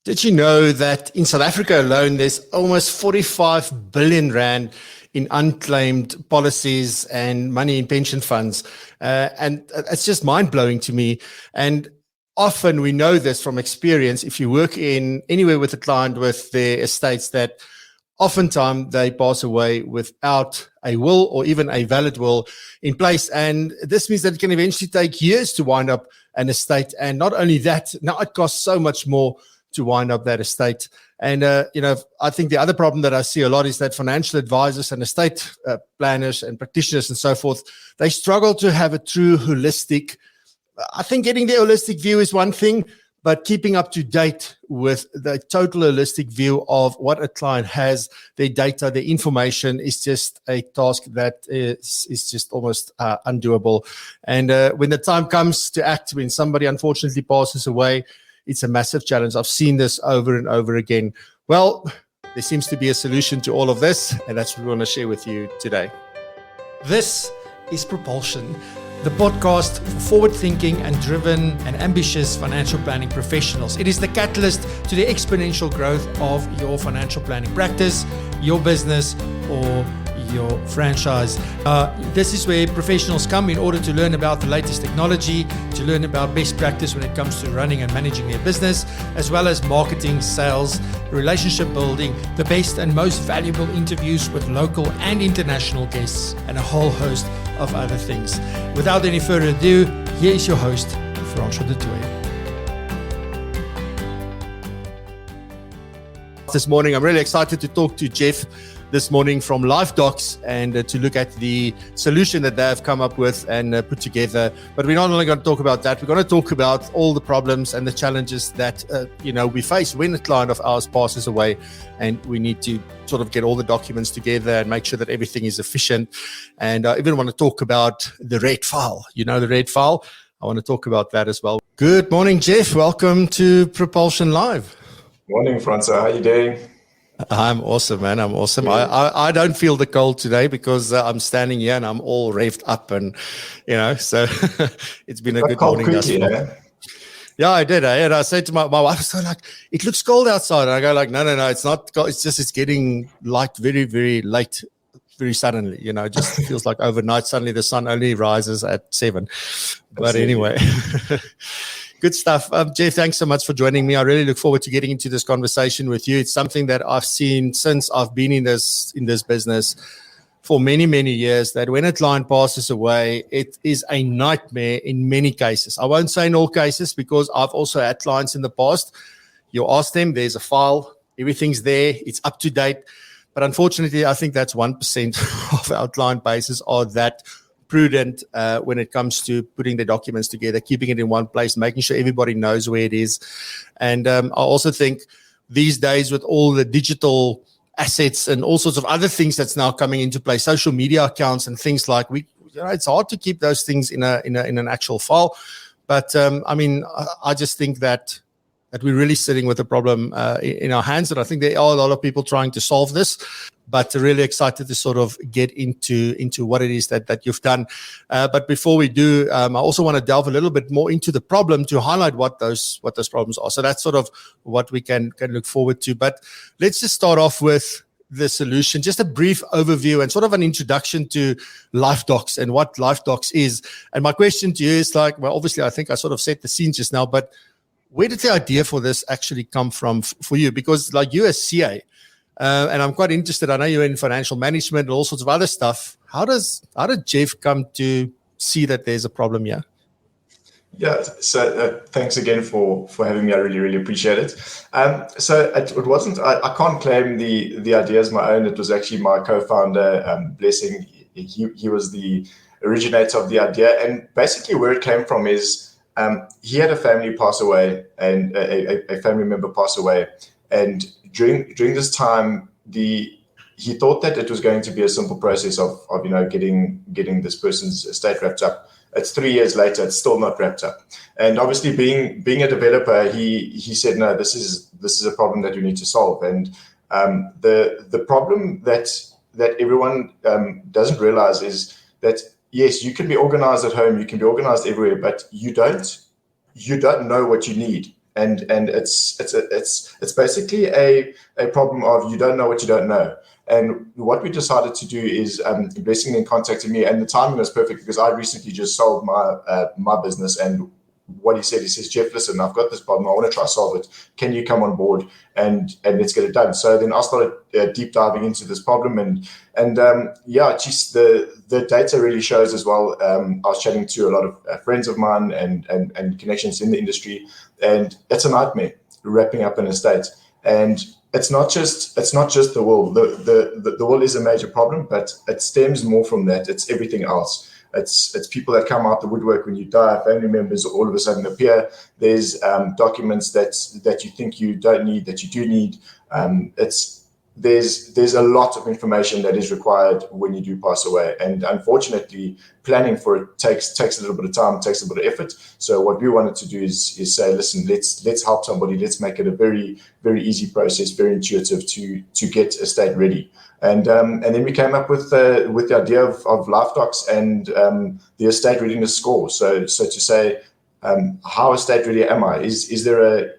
Did you know that in South Africa alone, there's almost 45 billion rand in unclaimed policies and money in pension funds? And it's just mind-blowing to me. And often we know this from experience. If you work in anywhere with a client with their estates, that oftentimes they pass away without a will or even a valid will in place. And this means that it can eventually take years to wind up an estate. And not only that, now it costs so much more to wind up that estate. And, I think the other problem that I see a lot is that financial advisors and estate planners and practitioners and so forth, they struggle to have a true holistic. I think getting the holistic view is one thing, but keeping up to date with the total holistic view of what a client has, their data, their information is just a task that is just almost undoable. And when the time comes to act, when somebody unfortunately passes away, it's a massive challenge. I've seen this over and over again. Well, there seems to be a solution to all of this, and that's what we want to share with you today. This is Propulsion, the podcast for forward-thinking and driven and ambitious financial planning professionals. It is the catalyst to the exponential growth of your financial planning practice, your business, or your franchise. This is where professionals come in order to learn about the latest technology, to learn about best practice when it comes to running and managing their business, as well as marketing, sales, relationship building, the best and most valuable interviews with local and international guests, and a whole host of other things. Without any further ado, here is your host, Francois de Toey. This morning, I'm really excited to talk to Jeff this morning from Lifedocs and to look at the solution that they have come up with and put together. But we're not only going to talk about that, we're going to talk about all the problems and the challenges that we face when a client of ours passes away, and we need to sort of get all the documents together and make sure that everything is efficient. And I even want to talk about the red file. You know, the red file. I want to talk about that as well. Good morning, Jeff. Welcome to Propulsion Live. Morning, Francois. How are you doing? I'm awesome, man. I'm awesome. I don't feel the cold today because I'm standing here and I'm all revved up, and so it's been a good morning. Yeah, I did. And I said to my wife, so like, it looks cold outside. And I go like, no, it's not cold. It's getting light very, very late, very suddenly. It just feels like overnight. Suddenly the sun only rises at 7. But anyway. Good stuff. Jeff, thanks so much for joining me. I really look forward to getting into this conversation with you. It's something that I've seen since I've been in this business for many, many years, that when a client passes away, it is a nightmare in many cases. I won't say in all cases, because I've also had clients in the past. You ask them, there's a file, everything's there, it's up to date. But unfortunately, I think that's 1% of our client bases are that prudent when it comes to putting the documents together, keeping it in one place, making sure everybody knows where it is. And I also think these days, with all the digital assets and all sorts of other things that's now coming into play, social media accounts and things like, it's hard to keep those things in an actual file. But I just think that we're really sitting with a problem in our hands, and I think there are a lot of people trying to solve this. But really excited to sort of get into what it is that you've done. But before we do, I also want to delve a little bit more into the problem to highlight what those problems are. So that's sort of what we can look forward to. But let's just start off with the solution, just a brief overview and sort of an introduction to Lifedocs and what Lifedocs is. And my question to you is obviously I think I sort of set the scene just now, but where did the idea for this actually come from for you? Because you're a CA, and I'm quite interested. I know you're in financial management and all sorts of other stuff. How did Jeff come to see that there's a problem here? Yeah, so thanks again for having me. I really, really appreciate it. So it wasn't, I can't claim the idea as my own. It was actually my co-founder, Blessing. He was the originator of the idea. And basically where it came from is he had a family pass away, and a family member pass away. And during this time, he thought that it was going to be a simple process of getting this person's estate wrapped up. It's 3 years later, it's still not wrapped up. And obviously, being a developer, he said, no, this is a problem that you need to solve. And the problem that everyone doesn't realize is that yes, you can be organized at home, you can be organized everywhere, but you don't know what you need. and it's basically a problem of you don't know what you don't know. And what we decided to do is, Blessing then contacted me, and the timing was perfect because I recently just sold my business. And what he says, Jeff, listen, I've got this problem. I want to try to solve it. Can you come on board and let's get it done? So then I started deep diving into this problem, and just the data really shows as well. I was chatting to a lot of friends of mine and connections in the industry, and it's a nightmare wrapping up an estate. And it's not just the will. The will is a major problem, but it stems more from that. It's everything else. It's people that come out the woodwork when you die. Family members all of a sudden appear. There's documents that you think you don't need that you do need. There's a lot of information that is required when you do pass away, and unfortunately, planning for it takes a little bit of time, takes a bit of effort. So what we wanted to do is say, listen, let's help somebody. Let's make it a very, very easy process, very intuitive to get estate ready. And then we came up with the idea of Lifedocs and the estate readiness score. So to say, how estate ready am I? Is there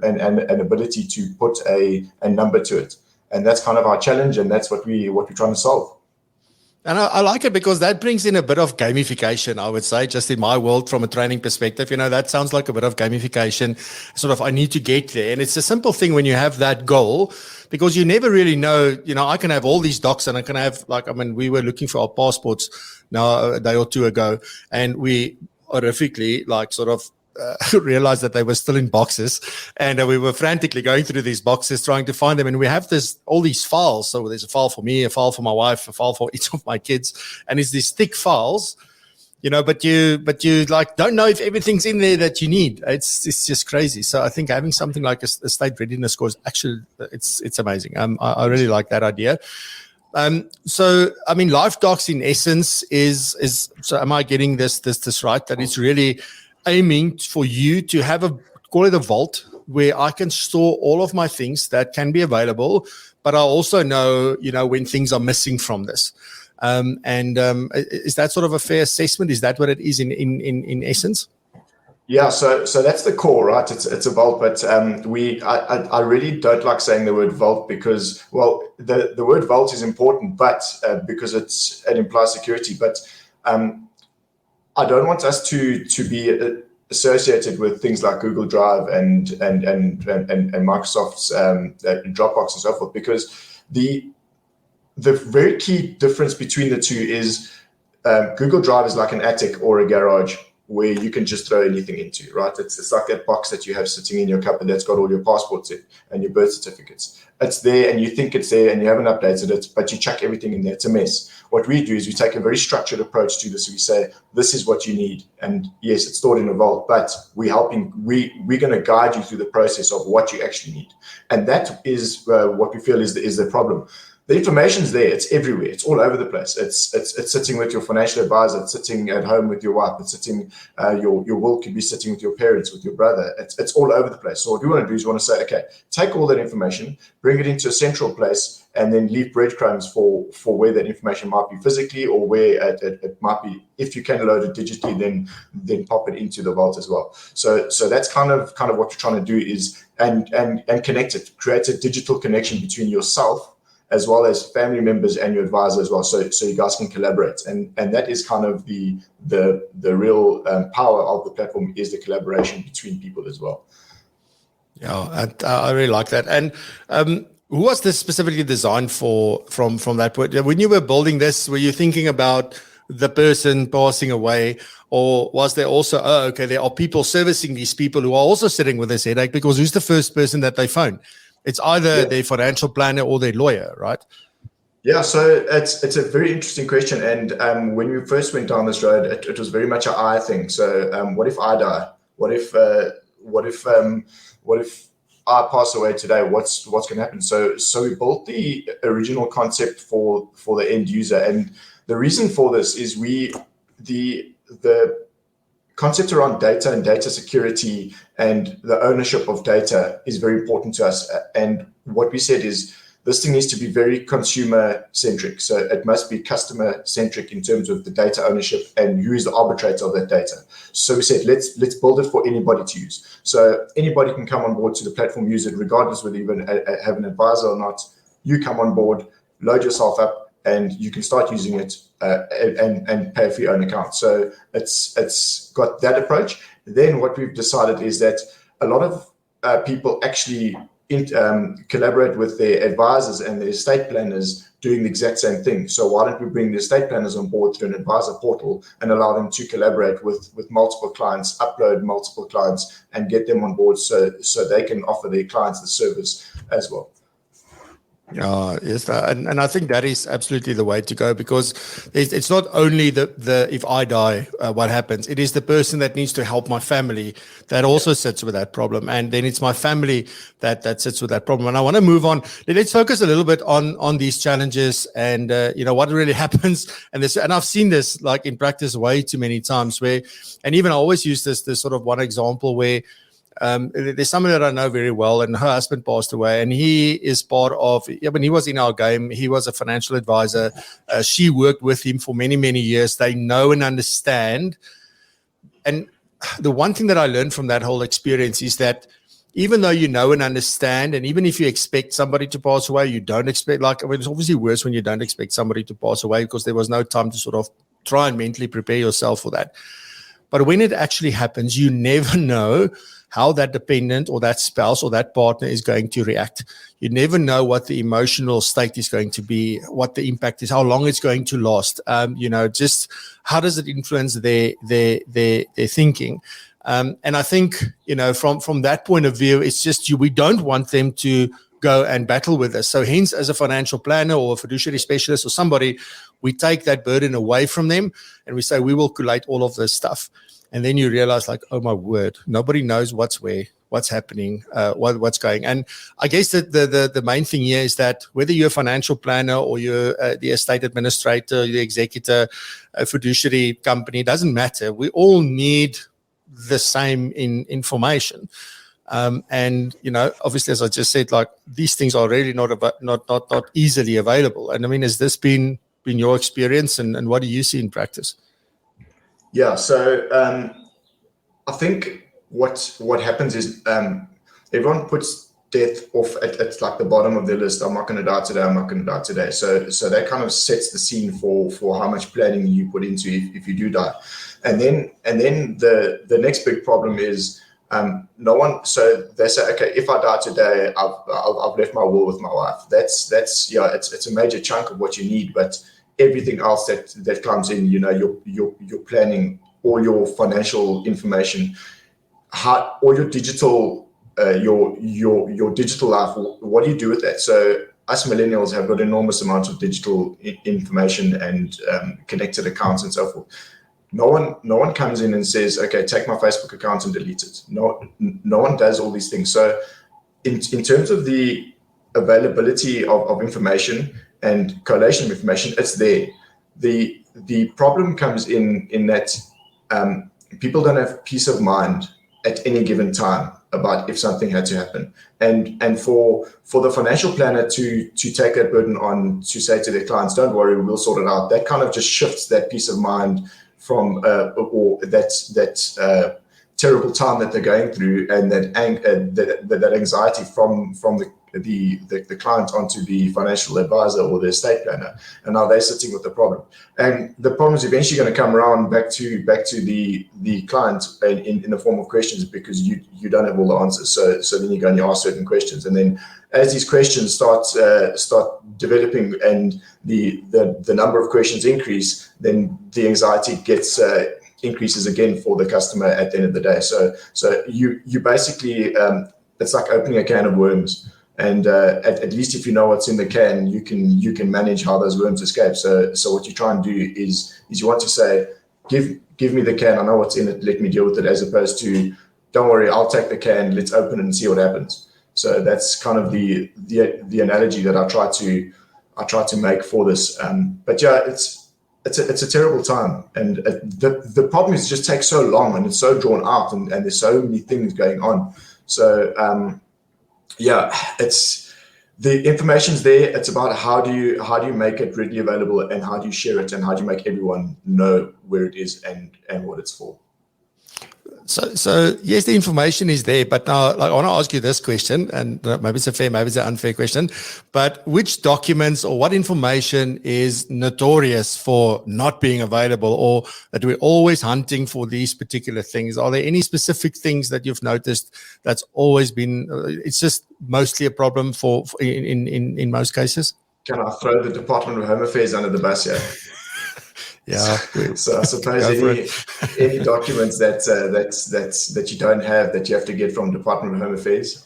an ability to put a number to it? And that's kind of our challenge, and that's what we're trying to solve. And I like it because that brings in a bit of gamification, I would say, just in my world from a training perspective. That sounds like a bit of gamification, sort of I need to get there. And it's a simple thing when you have that goal, because you never really know, I can have all these docs and I can have we were looking for our passports now a day or two ago, and we horrifically realized that they were still in boxes, and we were frantically going through these boxes trying to find them. And we have all these files. So there's a file for me, a file for my wife, a file for each of my kids, and it's these thick files, but you don't know if everything's in there that you need. It's just crazy. So I think having something like a state readiness score is actually it's amazing. I really like that idea. Lifedocs in essence is so am I getting this right, that it's really aiming for you to have call it a vault where I can store all of my things that can be available, but I also know, when things are missing from this. Is that sort of a fair assessment? Is that what it is in essence? Yeah, so that's the core, right? It's a vault, but I really don't like saying the word vault because, well, the word vault is important, but because it implies security, but I don't want us to be associated with things like Google Drive and Microsoft's Dropbox and so forth, because the very key difference between the two is Google Drive is like an attic or a garage where you can just throw anything into, right? It's like that box that you have sitting in your cupboard that's got all your passports in and your birth certificates. It's there and you think it's there and you haven't updated it, but you chuck everything in there. It's a mess. What we do is we take a very structured approach to this. We say, this is what you need. And yes, it's stored in a vault, but we're going to guide you through the process of what you actually need. And that is what we feel is the problem. The information's there. It's everywhere. It's all over the place. It's sitting with your financial advisor. It's sitting at home with your wife. It's sitting, your will could be sitting with your parents, with your brother. It's all over the place. So what we want to do is we want to say, okay, take all that information, bring it into a central place, and then leave breadcrumbs for where that information might be physically or where it might be. If you can load it digitally, then pop it into the vault as well. So that's kind of what you're trying to do is and connect it, create a digital connection between yourself as well as family members and your advisor as well, so you guys can collaborate, and that is kind of the real power of the platform is the collaboration between people as well. Yeah, I really like that. And who was this specifically designed for? From that point, when you were building this, were you thinking about the person passing away, or was there also there are people servicing these people who are also sitting with this headache? Because who's the first person that they phone? It's either their financial planner or their lawyer, right? Yeah, so it's a very interesting question. And when we first went down this road, it was very much an I thing. So what if I die? What if I pass away today? What's going to happen? So we built the original concept for the end user, and the reason for this is the concept around data and data security and the ownership of data is very important to us. And what we said is this thing needs to be very consumer centric. So it must be customer centric in terms of the data ownership and who is the arbitrator of that data. So we said, let's build it for anybody to use. So anybody can come on board to the platform, use it, regardless whether you even have an advisor or not. You come on board, load yourself up, and you can start using it and pay for your own account. So it's got that approach. Then what we've decided is that a lot of people actually collaborate with their advisors and their estate planners doing the exact same thing. So why don't we bring the estate planners on board through an advisor portal and allow them to collaborate with multiple clients, upload multiple clients, and get them on board so they can offer their clients the service as well. Yes, and I think that is absolutely the way to go, because it's not only the if I die, what happens. It is the person that needs to help my family that also sits with that problem, and then it's my family that sits with that problem. And I want to move on. Let's focus a little bit on these challenges and what really happens. And I've seen this like in practice way too many times and even I always use this sort of one example where. There's someone that I know very well, and her husband passed away, and he is part of, when he was in our game, he was a financial advisor. She worked with him for many, many years. They know and understand. And the one thing that I learned from that whole experience is that even though you know and understand, and even if you expect somebody to pass away, you don't expect, it's obviously worse when you don't expect somebody to pass away because there was no time to sort of try and mentally prepare yourself for that. But when it actually happens, you never know how that dependent or that spouse or that partner is going to react. You never know what the emotional state is going to be, what the impact is, how long it's going to last. Just how does it influence their thinking? And I think, from that point of view, it's just we don't want them to go and battle with us. So hence, as a financial planner or a fiduciary specialist or somebody, we take that burden away from them and we say, we will collate all of this stuff. And then you realize, like, oh my word, nobody knows what's where, what's happening, what's going. And I guess that the main thing here is that whether you're a financial planner or you're the estate administrator, the executor, a fiduciary company, doesn't matter. We all need the same information. And obviously, as I just said, like, these things are really not easily available. And I mean, has this been your experience, and what do you see in practice? Yeah, so I think what happens is everyone puts death off at like the bottom of their list. I'm not going to die today. I'm not going to die today. So that kind of sets the scene for how much planning you put into if you do die, and then the next big problem is no one. So they say, okay, if I die today, I've left my will with my wife. That's it's a major chunk of what you need, but everything else that comes in, you're planning, all your financial information, all your digital, your digital life. What do you do with that? So us millennials have got enormous amounts of digital information and connected accounts and so forth. No one comes in and says, okay, take my Facebook account and delete it. No one does all these things. So in terms of the availability of information and collation of information, it's there. The problem comes in that people don't have peace of mind at any given time about if something had to happen. And for the financial planner to take that burden on, to say to their clients, don't worry, we'll sort it out, that kind of just shifts that peace of mind from or that terrible time that they're going through, and that anxiety from the client onto the financial advisor or the estate planner, and now they're sitting with the problem. And the problem is eventually going to come around back to the client in the form of questions, because you don't have all the answers. So then you go and you ask certain questions, and then as these questions start developing and the number of questions increase, then the anxiety gets increases again for the customer at the end of the day. So you basically it's like opening a can of worms. And at least if you know what's in the can, you can manage how those worms escape. So what you try and do is you want to say, give me the can, I know what's in it, let me deal with it, as opposed to, don't worry, I'll take the can, let's open it and see what happens. So that's kind of the analogy that I try to make for this. But yeah, it's a terrible time, and the problem is it just takes so long and it's so drawn out, and there's so many things going on. So yeah, the information's there. It's about how do you make it readily available, and how do you share it, and how do you make everyone know where it is and what it's for. So yes, the information is there, but now I want to ask you this question, and maybe it's a fair, maybe it's an unfair question, but which documents or what information is notorious for not being available, or that we're always hunting for these particular things? Are there any specific things that you've noticed that's always been, it's just mostly a problem for in most cases? Can I throw the Department of Home Affairs under the bus here? Yeah. So I suppose any documents that you don't have, that you have to get from Department of Home Affairs,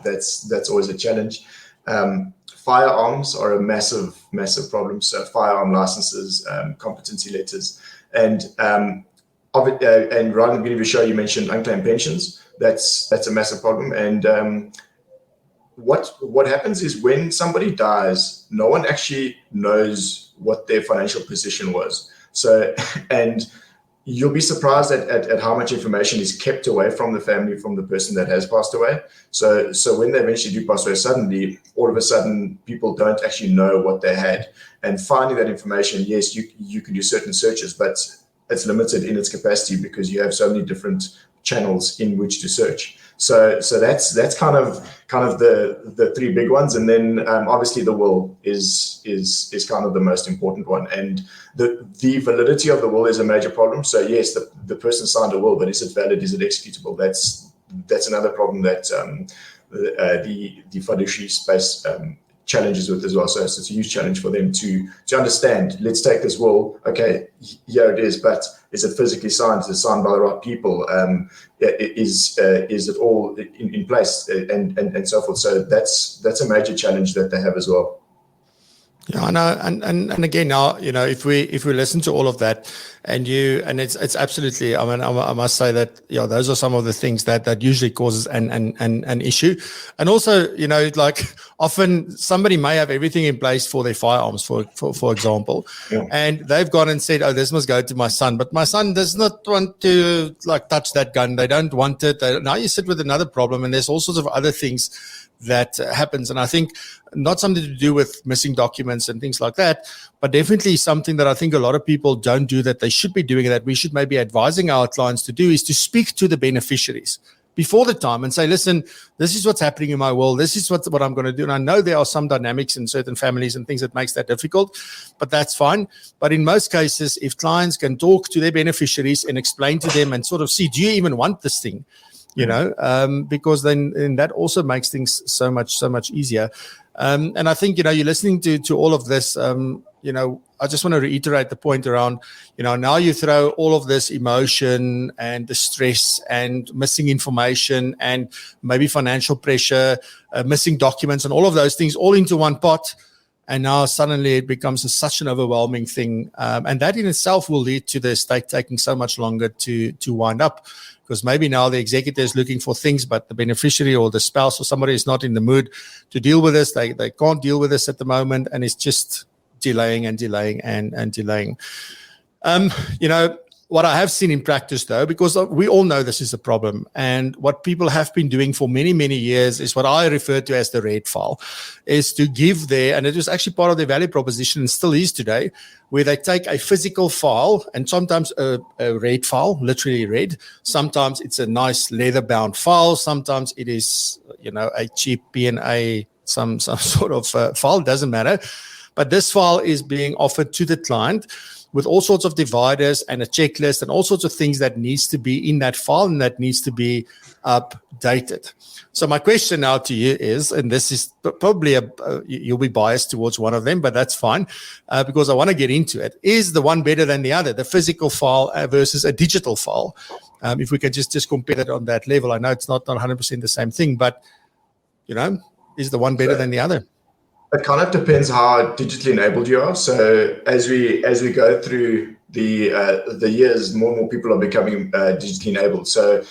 that's always a challenge. Firearms are a massive problem. So firearm licenses, competency letters, and right at the beginning of the show you mentioned unclaimed pensions. That's a massive problem. And what happens is when somebody dies, no one actually knows what their financial position was. So, and you'll be surprised at how much information is kept away from the family, from the person that has passed away. So when they eventually do pass away, suddenly, all of a sudden, people don't actually know what they had. And finding that information, yes, you can do certain searches, but it's limited in its capacity because you have so many different channels in which to search. So that's kind of the three big ones, and then obviously the will is kind of the most important one, and the validity of the will is a major problem. So yes, the person signed a will, but is it valid? Is it executable? That's another problem that the fiduciary space challenges with as well. So it's a huge challenge for them to understand. Let's take this will. Okay, here it is, but is it physically signed? Is it signed by the right people? Is it all in place, and so forth? So that's a major challenge that they have as well. Yeah, I know, and again, now if we listen to all of that, and it's absolutely. I mean, I must say that those are some of the things that usually causes an issue, and also like often somebody may have everything in place for their firearms, for example, and they've gone and said, oh, this must go to my son, but my son does not want to touch that gun. They don't want it. Now you sit with another problem, and there's all sorts of other things that happens. And I think not something to do with missing documents and things like that, but definitely something that I think a lot of people don't do that they should be doing, that we should maybe advising our clients to do, is to speak to the beneficiaries before the time and say, listen, this is what's happening in my will. This is what I'm going to do. And I know there are some dynamics in certain families and things that makes that difficult, but that's fine. But in most cases, if clients can talk to their beneficiaries and explain to them and sort of see, do you even want this thing? Because then that also makes things so much easier. And I think, you're listening to all of this, I just want to reiterate the point around, now you throw all of this emotion and the stress and missing information and maybe financial pressure, missing documents and all of those things all into one pot. And now suddenly it becomes such an overwhelming thing. And that in itself will lead to the estate taking so much longer to wind up. Because maybe now the executor is looking for things, but the beneficiary or the spouse or somebody is not in the mood to deal with this. They can't deal with this at the moment, and it's just delaying and delaying and delaying. What I have seen in practice, though, because we all know this is a problem, and what people have been doing for many, many years is what I refer to as the red file, is to give and it was actually part of their value proposition and still is today, where they take a physical file, and sometimes a red file, literally red. Sometimes it's a nice leather-bound file. Sometimes it is, a cheap P&A, some sort of file. Doesn't matter. But this file is being offered to the client with all sorts of dividers and a checklist and all sorts of things that needs to be in that file and that needs to be updated. So my question now to you is, and this is probably you'll be biased towards one of them, but that's fine because I want to get into it. Is the one better than the other, the physical file versus a digital file? If we can just compare it on that level. I know it's not 100% the same thing, but, is the one better than the other? It kind of depends how digitally enabled you are. So as we go through the years, more and more people are becoming digitally enabled. So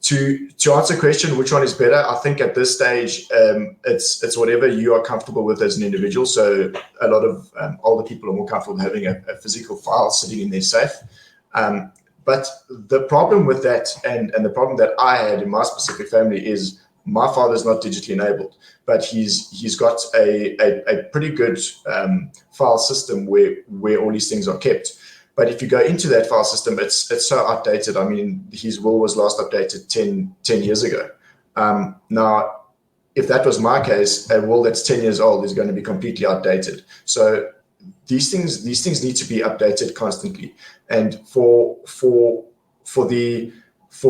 to answer the question, which one is better? I think at this stage, it's whatever you are comfortable with as an individual. So a lot of older people are more comfortable having a physical file sitting in their safe. But the problem with that, and the problem that I had in my specific family, is my father's not digitally enabled, but he's got a pretty good file system where all these things are kept. But if you go into that file system, it's so outdated. I mean, his will was last updated 10 years ago. Now, if that was my case, a will that's 10 years old is going to be completely outdated. So these things need to be updated constantly. And for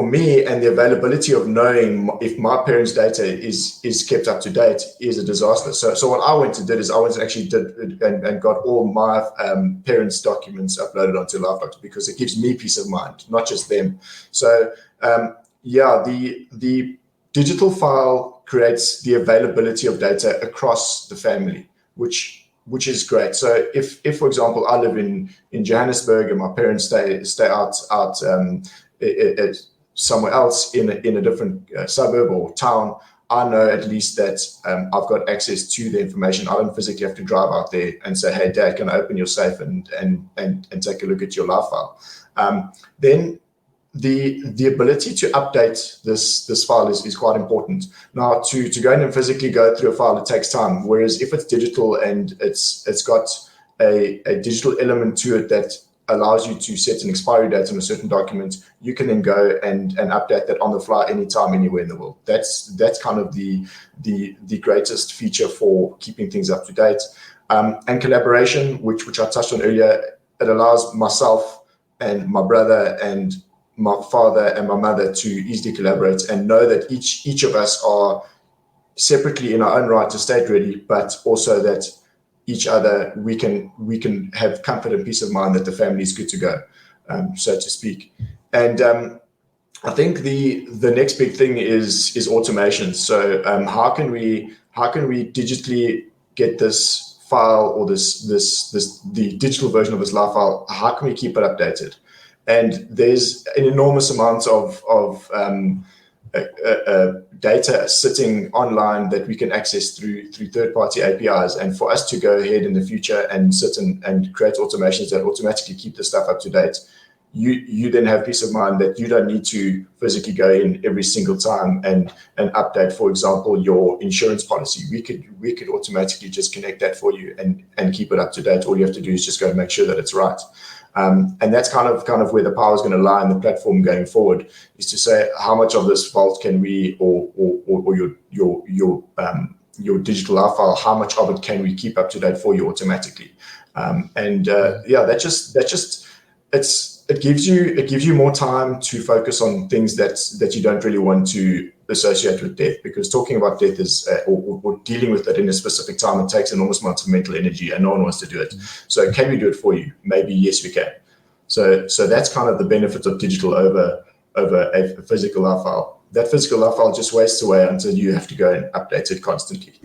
me and the availability of knowing if my parents' data is kept up to date is a disaster. So what I went and did is I went and actually did and got all my parents' documents uploaded onto Lifedocs, because it gives me peace of mind, not just them. So the digital file creates the availability of data across the family, which is great. So if for example I live in Johannesburg and my parents stay out somewhere else in a different suburb or town, I know at least that I've got access to the information. I don't physically have to drive out there and say, "Hey, Dad, can I open your safe and take a look at your life file?" Then the ability to update this file is quite important. Now, to go in and physically go through a file, it takes time. Whereas if it's digital and it's got a digital element to it that allows you to set an expiry date on a certain document, you can then go and update that on the fly anytime, anywhere in the world. That's kind of the greatest feature for keeping things up to date. And collaboration, which I touched on earlier, it allows myself and my brother and my father and my mother to easily collaborate and know that each of us are separately in our own right to state ready, but also that each other we can have comfort and peace of mind that the family is good to go, so to speak. And I think the next big thing is automation. So how can we digitally get this file or the digital version of this live file? How can we keep it updated? And there's an enormous amount of data sitting online that we can access through third-party APIs. And for us to go ahead in the future and sit and create automations that automatically keep the stuff up to date, you then have peace of mind that you don't need to physically go in every single time and update, for example, your insurance policy. We could automatically just connect that for you and keep it up to date. All you have to do is just go and make sure that it's right. And that's kind of where the power is going to lie in the platform going forward, is to say how much of this vault can we or your digital live file, how much of it can we keep up to date for you automatically? It gives you more time to focus on things that you don't really want to associate with death, because talking about death is or dealing with it in a specific time, it takes enormous amounts of mental energy, and no one wants to do it. So can we do it for you? Maybe yes, we can. So that's kind of the benefit of digital over a physical live file. That physical live file just wastes away until you have to go and update it constantly.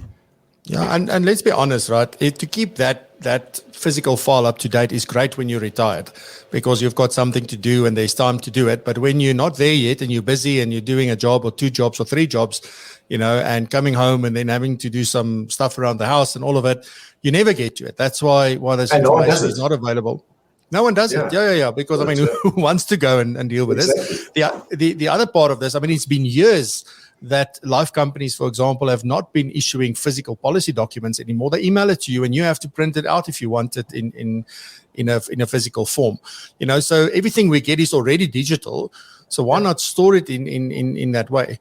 Yeah, and let's be honest, right? To keep that physical file up to date is great when you're retired, because you've got something to do and there's time to do it. But when you're not there yet and you're busy and you're doing a job or 2 jobs or 3 jobs, and coming home and then having to do some stuff around the house and all of it, you never get to it. That's why this information is not available. No one does it. Yeah. Because who wants to go and deal with this? The other part of this, it's been years that life companies, for example, have not been issuing physical policy documents anymore. They email it to you and you have to print it out if you want it in a physical form. So everything we get is already digital. So why not store it in that way?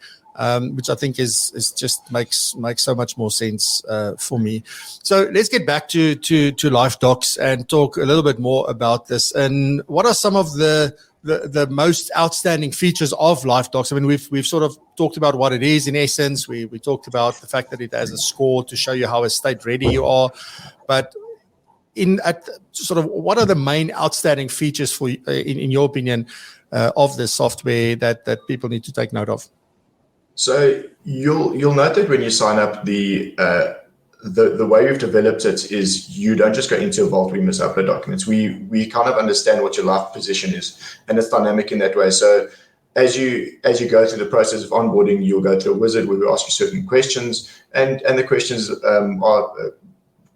Which I think is just makes so much more sense for me. So let's get back to Lifedocs and talk a little bit more about this. And what are some of the most outstanding features of Lifedocs? We've sort of talked about what it is in essence. We talked about the fact that it has a score to show you how estate ready you are. But what are the main outstanding features for in your opinion of this software that people need to take note of? So you'll note that when you sign up, the way we've developed it is you don't just go into a vault, we must upload documents. We kind of understand what your life position is, and it's dynamic in that way. So as you go through the process of onboarding, you'll go through a wizard where we ask you certain questions, and the questions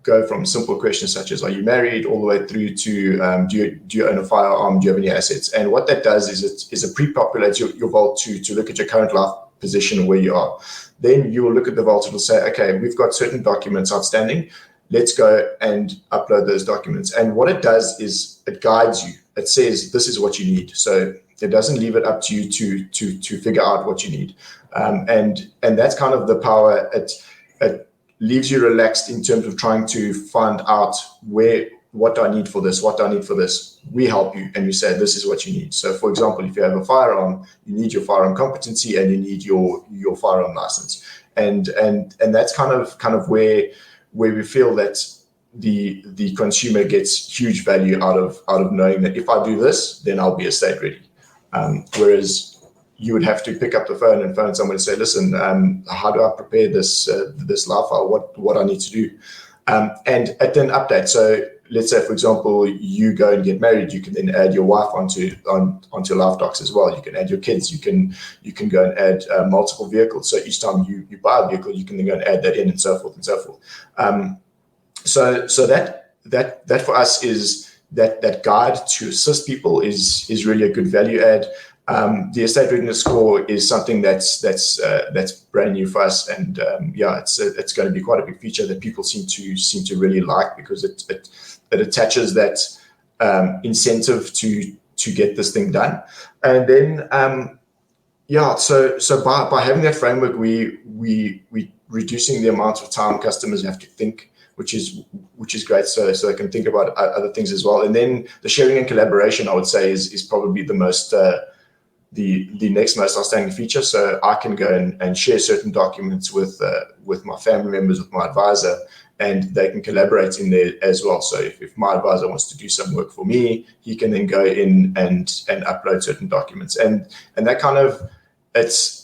go from simple questions such as, are you married, all the way through to do you own a firearm, do you have any assets? And what that does is it pre-populates your vault to look at your current life position where you are. Then you will look at the vault and will say, okay, we've got certain documents outstanding. Let's go and upload those documents. And what it does is it guides you. It says, this is what you need. So it doesn't leave it up to you to figure out what you need. And that's kind of the power. It leaves you relaxed in terms of trying to find out what do I need for this? What do I need for this? We help you, and you say, this is what you need. So for example, if you have a firearm, you need your firearm competency and you need your firearm license. And that's kind of where we feel that the consumer gets huge value out of knowing that if I do this, then I'll be estate ready. Whereas you would have to pick up the phone and phone someone and say, listen, how do I prepare this live file? What I need to do? And then update. So let's say, for example, you go and get married, you can then add your wife onto Lifedocs as well. You can add your kids. You can go and add multiple vehicles. So each time you buy a vehicle, you can then go and add that in, and so forth and so forth. So that for us is that guide to assist people is really a good value add. The estate readiness score is something that's brand new for us, and it's going to be quite a big feature that people seem to really like, because it attaches that incentive to get this thing done. And then so by having that framework, we reducing the amount of time customers have to think, which is great, so they can think about other things as well. And then the sharing and collaboration, I would say, is probably the most the next most outstanding feature. So I can go and share certain documents with my family members, with my advisor, and they can collaborate in there as well. So if my advisor wants to do some work for me, he can then go in and upload certain documents. And that kind of, it's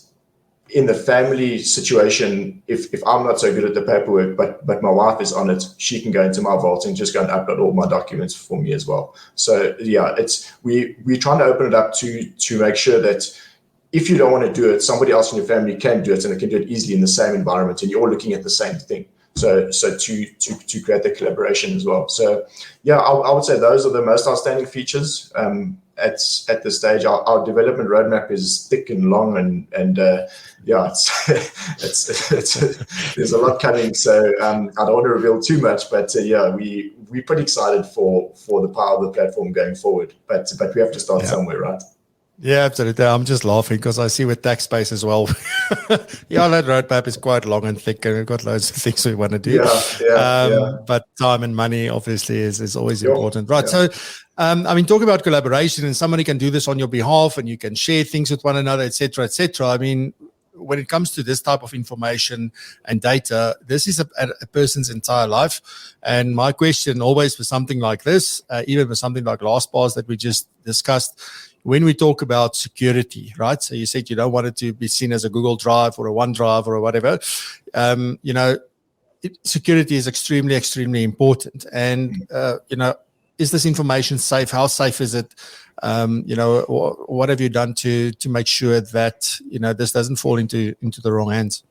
in the family situation, if I'm not so good at the paperwork, but my wife is on it, she can go into my vault and just go and upload all my documents for me as well. So yeah, we're trying to open it up to make sure that if you don't want to do it, somebody else in your family can do it, and they can do it easily in the same environment, and you're all looking at the same thing. So to create the collaboration as well. So yeah, I would say those are the most outstanding features. At this stage, our development roadmap is thick and long, and it's there's a lot coming. So I don't want to reveal too much, but we're pretty excited for the power of the platform going forward. But we have to start somewhere, right? Yeah, absolutely. I'm just laughing because I see with tax space as well. That roadmap is quite long and thick, and we've got loads of things we want to do. But time and money obviously is always important, right? So, talk about collaboration, and somebody can do this on your behalf, and you can share things with one another, etc., etc. I mean, when it comes to this type of information and data, this is a person's entire life. And my question always for something like this, even for something like LastPass that we just discussed, when we talk about security, right? So you said you don't want it to be seen as a Google Drive or a OneDrive or whatever. Security is extremely, extremely important. And, is this information safe? How safe is it? What have you done to make sure that, this doesn't fall into the wrong hands?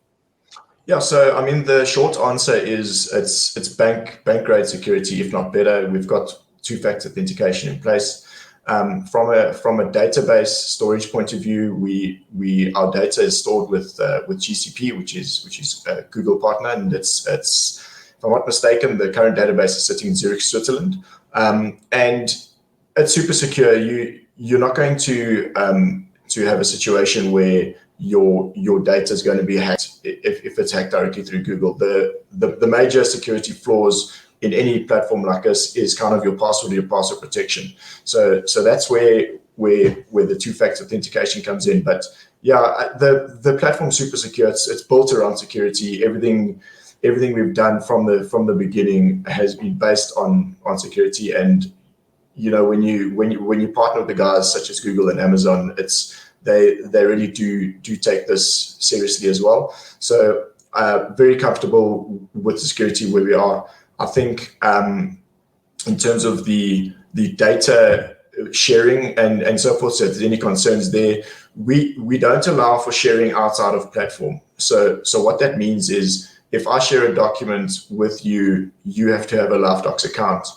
Yeah, so the short answer is it's bank grade security, if not better. We've got two-factor authentication in place. From a database storage point of view, our data is stored with GCP, which is a Google partner, and it's if I'm not mistaken, the current database is sitting in Zurich, Switzerland, and it's super secure. You're not going to have a situation where your data is going to be hacked if it's hacked directly through Google. The major security flaws in any platform like this is kind of your password protection. So that's where the two-factor authentication comes in. But yeah, the platform's super secure. It's built around security. Everything we've done from the beginning has been based on security. And when you partner with the guys such as Google and Amazon, they really do take this seriously as well. So very comfortable with the security where we are. I think in terms of the data sharing and so forth, so if there's any concerns there, we don't allow for sharing outside of platform. So what that means is if I share a document with you, you have to have a Lifedocs account.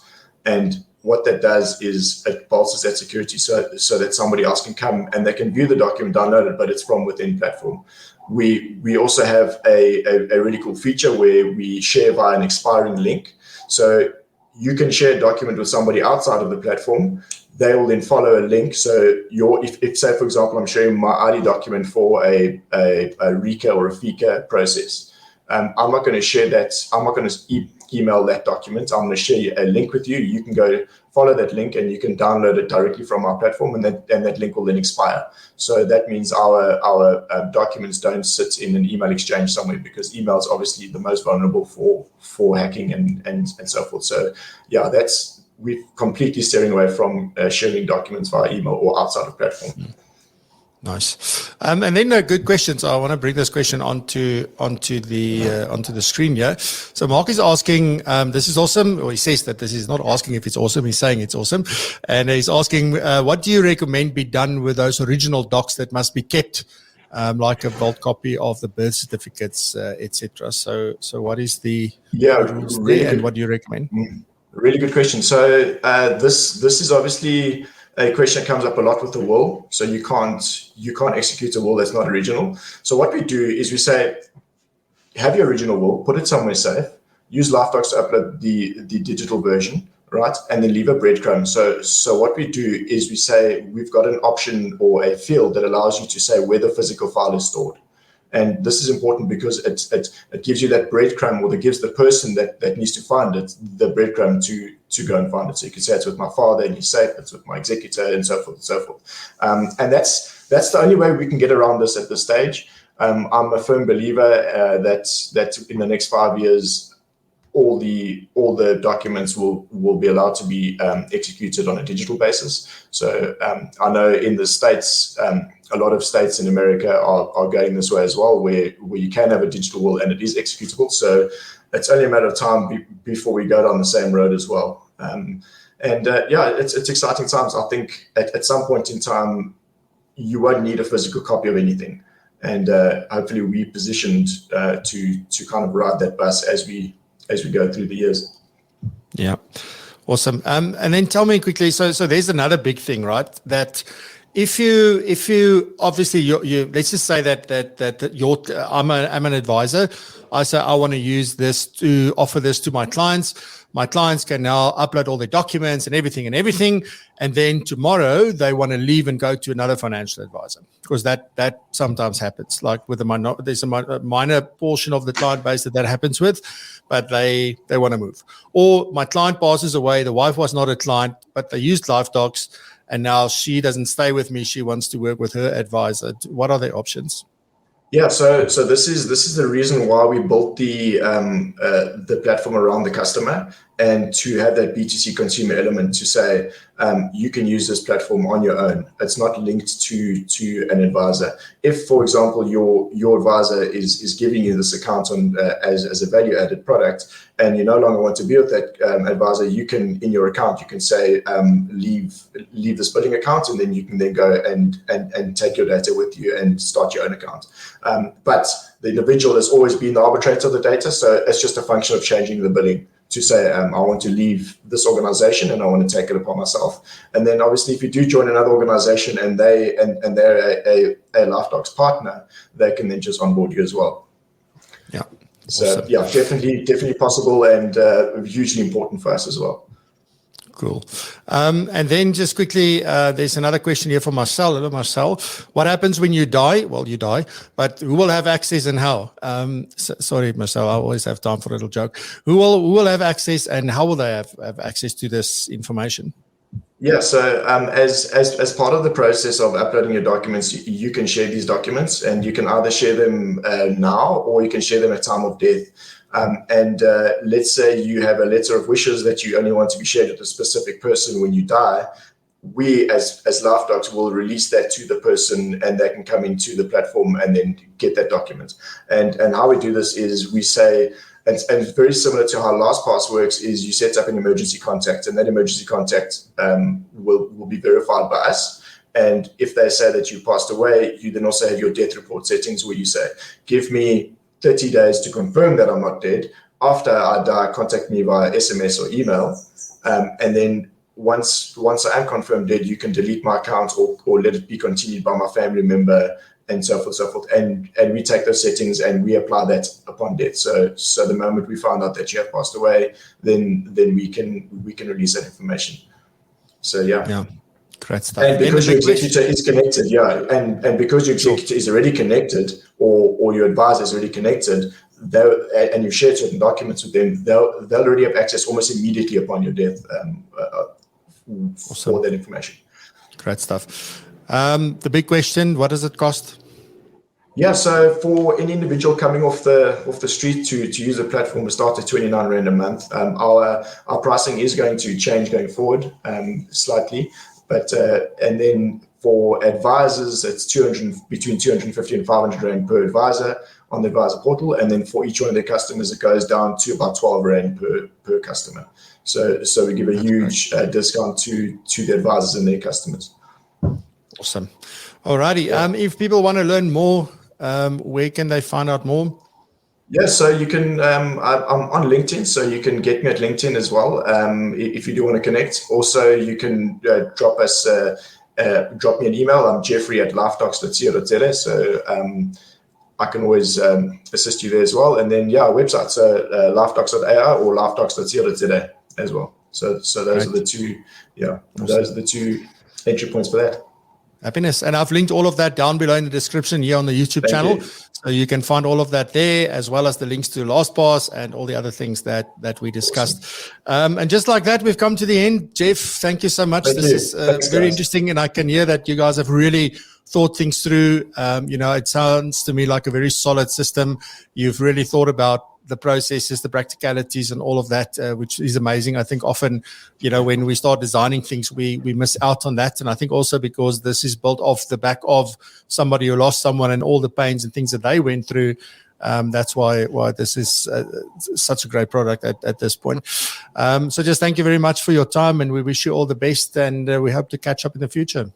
And what that does is it bolsters that security so that somebody else can come and they can view the document, download it, but it's from within platform. We also have a really cool feature where we share via an expiring link. So you can share a document with somebody outside of the platform. They will then follow a link. So if say, for example, I'm sharing my ID document for a RICA or a FICA process, I'm not going to share that. I'm not going to email that document. I'm going to share a link with you. You can go follow that link and you can download it directly from our platform, and that link will then expire. So that means our documents don't sit in an email exchange somewhere, because email is obviously the most vulnerable for hacking and so forth. So yeah, we're completely steering away from sharing documents via email or outside of platform. Nice. And then a good question. So I want to bring this question onto the screen here. So Mark is asking, this is awesome. Or he says that this is not asking if it's awesome. He's saying it's awesome. And he's asking, what do you recommend be done with those original docs that must be kept, like a vault copy of the birth certificates, etc. So what is the rules there, and what do you recommend? Really good question. So this is obviously a question that comes up a lot with the will. So you can't execute a will that's not original. So what we do is we say, have your original will, put it somewhere safe, use Lifedocs to upload the digital version, right? And then leave a breadcrumb. So what we do is we say, we've got an option or a field that allows you to say where the physical file is stored. And this is important because it gives you that breadcrumb, or it gives the person that needs to find it the breadcrumb to go and find it. So you can say it's with my father and he's safe, it's with my executor, and so forth and so forth. And that's the only way we can get around this at this stage. I'm a firm believer that in the next 5 years, all the documents will be allowed to be executed on a digital basis. So I know in the States, a lot of states in America are going this way as well, where you can have a digital will and it is executable. So it's only a matter of time before we go down the same road as well. It's exciting times. I think at some point in time, you won't need a physical copy of anything. And hopefully we're positioned to kind of ride that bus as we go through the years. Yeah, awesome. And then tell me quickly. So there's another big thing, right? That if you obviously you let's just say that I'm an advisor. I say I want to use this to offer this to my clients. My clients can now upload all their documents and everything. And then tomorrow they want to leave and go to another financial advisor, because that sometimes happens. Like with there's a minor portion of the client base that happens with, but they want to move. Or my client passes away. The wife was not a client, but they used Lifedocs, and now she doesn't stay with me. She wants to work with her advisor. What are the options? Yeah, so this is the reason why we built the platform around the customer, and to have that B2C consumer element to say you can use this platform on your own. It's not linked to an advisor. If, for example, your advisor is giving you this account on as a value added product, and you no longer want to be with that advisor, you can, in your account, you can say leave this billing account, and then you can then go and take your data with you and start your own account. But the individual has always been the arbitrator of the data, so it's just a function of changing the billing to say, I want to leave this organization and I want to take it upon myself. And then obviously if you do join another organization and they're a Lifedocs partner, they can then just onboard you as well. Yeah. So awesome. Yeah, definitely possible, and hugely important for us as well. Cool. And then just quickly, there's another question here from Marcel. Hello, Marcel. What happens when you die? Well, you die, but who will have access and how? Sorry, Marcel, I always have time for a little joke. Who will have access, and how will they have access to this information? Yeah, so as part of the process of uploading your documents, you can share these documents, and you can either share them now, or you can share them at time of death. Let's say you have a letter of wishes that you only want to be shared with a specific person when you die. We, as Lifedocs, will release that to the person, and they can come into the platform and then get that document. And how we do this is we say, and it's very similar to how LastPass works, is you set up an emergency contact, and that emergency contact will be verified by us. And if they say that you passed away, you then also have your death report settings where you say, give me 30 days to confirm that I'm not dead. After I die, contact me via SMS or email. And then once I am confirmed dead, you can delete my account or let it be continued by my family member, and so forth. And we take those settings and we apply that upon death. So the moment we find out that you have passed away, then we can release that information. So yeah, great stuff. And because your executor is connected, and because your executor is already connected, or your advisor is already connected, and you've shared certain documents with them, they'll already have access almost immediately upon your death for that information. Great stuff. The big question: what does it cost? Yeah, so for any individual coming off the street to use the platform, we start at 29 Rand a month. Our pricing is going to change going forward slightly, but and then for advisors, it's between 250 and 500 Rand per advisor on the advisor portal, and then for each one of their customers, it goes down to about 12 Rand per customer. So we give a huge discount to the advisors and their customers. Awesome. Alrighty. If people want to learn more, where can they find out more? Yeah, so you can, I'm on LinkedIn, so you can get me at LinkedIn as well, if you do want to connect. Also, you can drop me an email. I'm Geoffrey at lifedocs.co.za, so I can always assist you there as well. And then, our website, so lifedocs.ai or lifedocs.co.za as well. So those are the two, awesome. Those are the two entry points for that. Happiness. And I've linked all of that down below in the description here on the YouTube channel. So you can find all of that there, as well as the links to LastPass and all the other things that we discussed. Awesome. And just like that, we've come to the end. Jeff, thank you so much. This is very interesting, and I can hear that you guys have really thought things through. It sounds to me like a very solid system. You've really thought about the processes, the practicalities, and all of that, which is amazing. I think often, when we start designing things, we miss out on that. And I think also because this is built off the back of somebody who lost someone and all the pains and things that they went through. That's why this is such a great product at this point. So just thank you very much for your time, and we wish you all the best, and we hope to catch up in the future.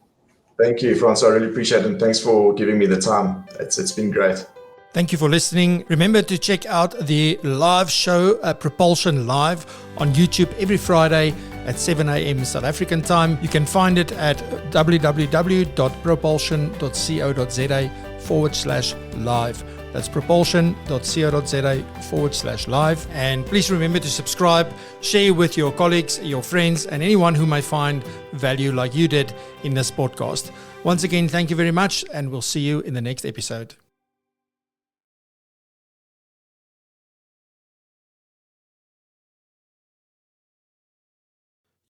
Thank you, Franz. I really appreciate it, and thanks for giving me the time. It's been great. Thank you for listening. Remember to check out the live show, Propulsion Live, on YouTube every Friday at 7 a.m. South African time. You can find it at www.propulsion.co.za/live. That's propulsion.co.za/live. And please remember to subscribe, share with your colleagues, your friends, and anyone who may find value like you did in this podcast. Once again, thank you very much, and we'll see you in the next episode.